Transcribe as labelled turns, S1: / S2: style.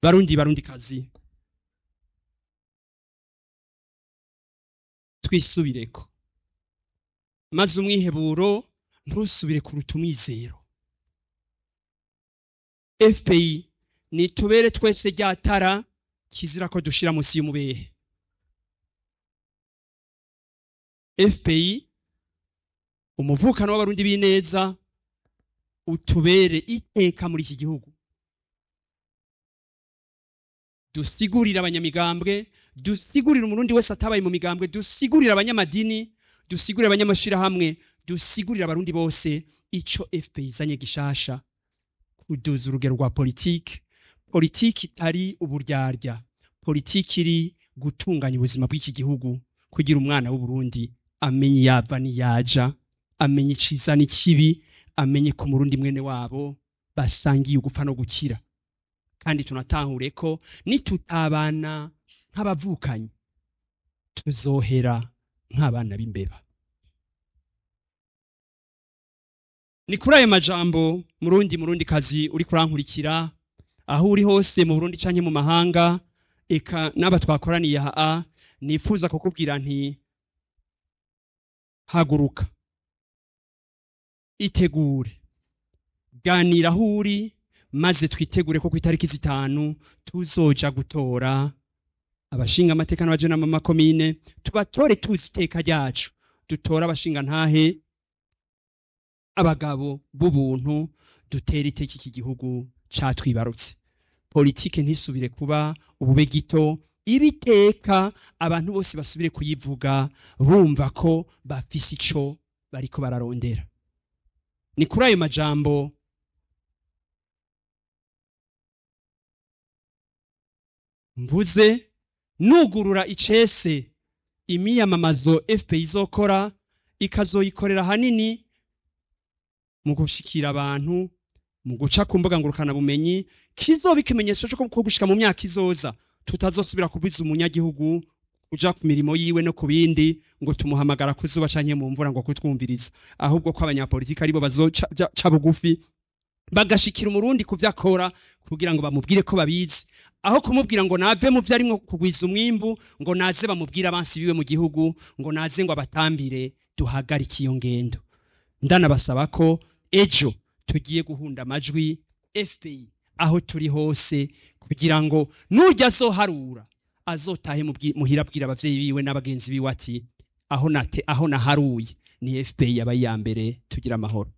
S1: barundi kazi twisubireko maze umwiheburo ntusubire kuruta umwizero. FPI ni tubere twese ryatara kizira ko dushira musi y'umubehe. FPI umuvukano w'abarundi b'ineza utubere iteka muri iki gihugu. Dusigurira abanyamigambwe, dusigurira umurundi wese atabaye mu migambwe, dusigurira abanyamadini, dusigurira abanyamashira hamwe, dusigurira abarundi bose ico FPI izanye gishasha. Kuduza urugero rwa politiki itari uburyarya, politiki iri gutunganya ubuzima bw'iki gihugu kugira umwana w'Uburundi amenye yava niyaja, amenye iciza n'ikibi, amenye ko murundi mwene wabo basangiye ugupfa no gukira. Kandi tunatahure ko nitutabana nk'abavukanye tuzohera nk'abana b'imbeba. Ni kuri ayo majambo murundi kazi uri kurankurikira aho uri hose mu Burundi canke mu mahanga, eka naba twakoraniye aha, nifuza kukubwira nti haguruka, itegure, ganira aho uri, maze twitegure ko ku itariki 5 tuzoja gutora abashinga amateka n'abajenama makomine, tubatore tuzi iteka ryacu, dutora abashinga ntahe, abagabo b'ubuntu, dutera iteka iki gihugu catwibarutse. Politike ntisubire kuba ubube gito, ibiteka abantu bose basubire kuyivuga bumva ko bafise ico bariko bararondera. Ni kuri ayo majambo mvuze nugurura icese imyiyamamazo FPI izokora, ikazoyikorera hanini mu gushikira abantu, mu guca ku mbuga ngurukana bumenyi, kizoba ikimenyetso cyo gushika mu myaka izoza tutazosubira kubiza umunyagihugu uja ku mirimo yiwe no ku bindi ngo tumuhamagara kuzuba canke mu mvura ngo kutwumviriza, ahubwo ko abanyapolitiki aribo bazoca bugufi bagashikira umurundi kuvyakora kugira ngo bamubwire ko babizi, aho kumubwira ngo nave mu vyarimwo kugwiza umwimbu, ngo naze bamubwira abansi biwe mu gihugu, ngo naze ngo abatambire. Duhagarike iyo ngendo. Ndanabasaba ko ejo tugiye guhunda amajwi FPI aho turi hose kugira ngo nurya azoharura azotahe muhira bwira abavyeyi biwe n'abagenzi biwe ati aho naharuye ni FPI yabaye ya mbere. Tugira amahoro.